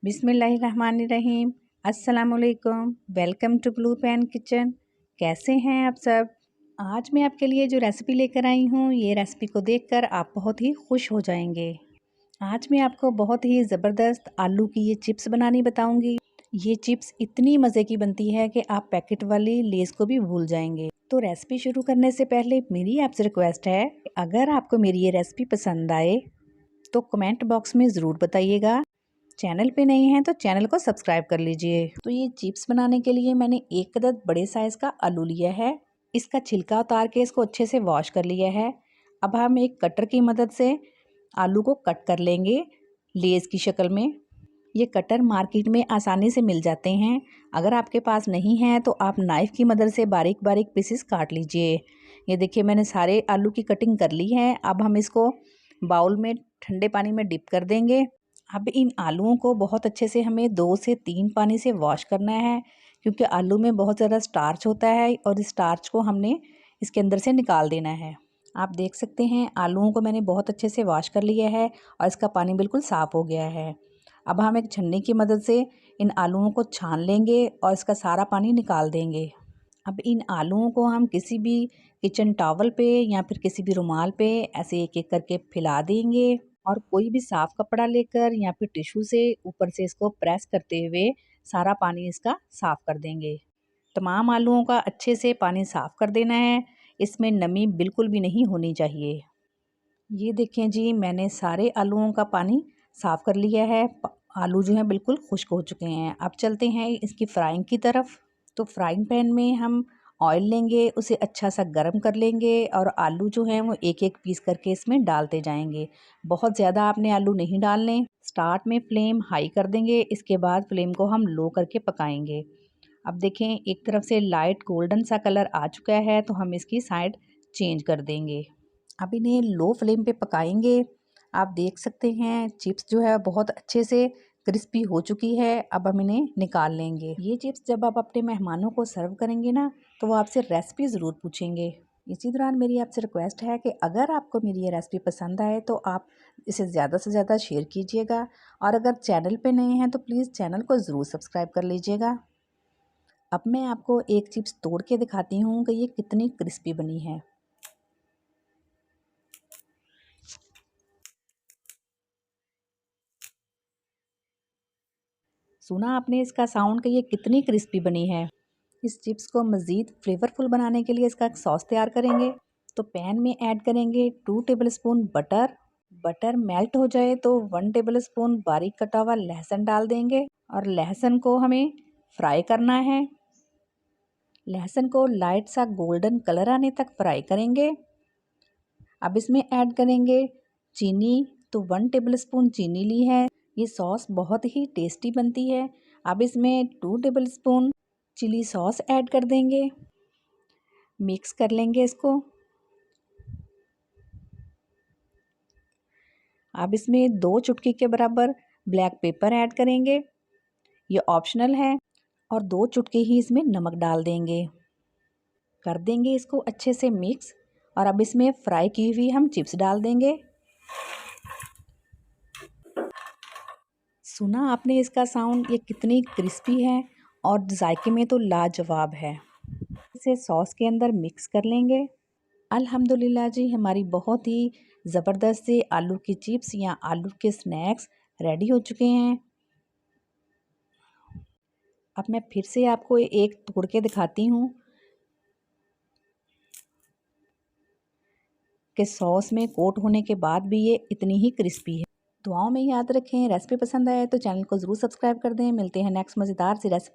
बिस्मिल्लाहिर्रहमानिर्रहीम। अस्सलामुअलैकुम। Welcome to blue pan kitchen. कैसे हैं आप सब? आज मैं आपके लिए जो रेसिपी लेकर आई हूँ, ये रेसिपी को देखकर आप बहुत ही खुश हो जाएंगे। आज मैं आपको बहुत ही ज़बरदस्त आलू की ये चिप्स बनानी बताऊंगी। ये चिप्स इतनी मज़े की बनती है कि आप पैकेट वाली लेस को भी भूल जाएंगे। तो रेसिपी शुरू करने से पहले मेरी आपसे रिक्वेस्ट है, अगर आपको मेरी ये रेसिपी पसंद आए तो कमेंट बॉक्स में ज़रूर बताइएगा। चैनल पे नहीं है तो चैनल को सब्सक्राइब कर लीजिए। तो ये चिप्स बनाने के लिए मैंने एक अदद बड़े साइज़ का आलू लिया है। इसका छिलका उतार के इसको अच्छे से वॉश कर लिया है। अब हम एक कटर की मदद से आलू को कट कर लेंगे लेस की शक्ल में। ये कटर मार्केट में आसानी से मिल जाते हैं। अगर आपके पास नहीं है तो आप नाइफ़ की मदद से बारीक बारीक पीसेस काट लीजिए। ये देखिए, मैंने सारे आलू की कटिंग कर ली है। अब हम इसको बाउल में ठंडे पानी में डिप कर देंगे। अब इन आलूओं को बहुत अच्छे से हमें 2 से 3 पानी से वॉश करना है, क्योंकि आलू में बहुत ज़्यादा स्टार्च होता है और इस स्टार्च को हमने इसके अंदर से निकाल देना है। आप देख सकते हैं आलूओं को मैंने बहुत अच्छे से वॉश कर लिया है और इसका पानी बिल्कुल साफ़ हो गया है। अब हम एक छन्नी की मदद से इन आलूओं को छान लेंगे और इसका सारा पानी निकाल देंगे। अब इन आलूओं को हम किसी भी किचन टॉवल पे या फिर किसी भी रुमाल पे ऐसे एक एक करके फैला देंगे और कोई भी साफ़ कपड़ा लेकर या फिर टिश्यू से ऊपर से इसको प्रेस करते हुए सारा पानी इसका साफ़ कर देंगे। तमाम आलूओं का अच्छे से पानी साफ़ कर देना है। इसमें नमी बिल्कुल भी नहीं होनी चाहिए। ये देखें जी, मैंने सारे आलूओं का पानी साफ़ कर लिया है। आलू जो हैं बिल्कुल खुश्क हो चुके हैं। अब चलते हैं इसकी फ्राइंग की तरफ। तो फ्राइंग पैन में हम ऑयल लेंगे, उसे अच्छा सा गर्म कर लेंगे और आलू जो हैं वो एक एक पीस करके इसमें डालते जाएंगे। बहुत ज़्यादा आपने आलू नहीं डालने। स्टार्ट में फ्लेम हाई कर देंगे, इसके बाद फ्लेम को हम लो करके पकाएंगे। अब देखें, एक तरफ से लाइट गोल्डन सा कलर आ चुका है तो हम इसकी साइड चेंज कर देंगे। अब इन्हें लो फ्लेम पे पकाएंगे। आप देख सकते हैं चिप्स जो है बहुत अच्छे से क्रिस्पी हो चुकी है। अब हम इन्हें निकाल लेंगे। ये चिप्स जब आप अपने मेहमानों को सर्व करेंगे ना, तो वो आपसे रेसिपी ज़रूर पूछेंगे। इसी दौरान मेरी आपसे रिक्वेस्ट है कि अगर आपको मेरी ये रेसिपी पसंद आए तो आप इसे ज़्यादा से ज़्यादा शेयर कीजिएगा और अगर चैनल पे नए हैं तो प्लीज़ चैनल को ज़रूर सब्सक्राइब कर लीजिएगा। अब मैं आपको एक चिप्स तोड़ के दिखाती हूँ कि ये कितनी क्रिस्पी बनी है। सुना आपने इसका साउंड कि ये कितनी क्रिस्पी बनी है। इस चिप्स को मज़ीद फ्लेवरफुल बनाने के लिए इसका एक सॉस तैयार करेंगे। तो पैन में ऐड करेंगे 2 टेबलस्पून बटर। बटर मेल्ट हो जाए तो 1 टेबलस्पून बारीक कटा हुआ लहसुन डाल देंगे और लहसुन को हमें फ्राई करना है। लहसुन को लाइट सा गोल्डन कलर आने तक फ्राई करेंगे। अब इसमें ऐड करेंगे चीनी। तो 1 टेबलस्पून चीनी ली है। ये सॉस बहुत ही टेस्टी बनती है। अब इसमें 2 टेबलस्पून चिली सॉस ऐड कर देंगे। मिक्स कर लेंगे इसको। अब इसमें 2 चुटकी के बराबर ब्लैक पेपर ऐड करेंगे। ये ऑप्शनल है। और 2 चुटकी ही इसमें नमक डाल देंगे। कर देंगे इसको अच्छे से मिक्स और अब इसमें फ्राई की हुई हम चिप्स डाल देंगे। सुना आपने इसका साउंड, ये कितनी क्रिस्पी है और जायके में तो लाजवाब है। इसे सॉस के अंदर मिक्स कर लेंगे। अल्हम्दुलिल्लाह जी, हमारी बहुत ही ज़बरदस्त से आलू की चिप्स या आलू के स्नैक्स रेडी हो चुके हैं। अब मैं फिर से आपको एक तोड़ के दिखाती हूँ कि सॉस में कोट होने के बाद भी ये इतनी ही क्रिस्पी है। दुआओं में याद रखें। रेसिपी पसंद आए तो चैनल को ज़रूर सब्सक्राइब कर दें। मिलते हैं नेक्स्ट मज़ेदार सी रेसिपी।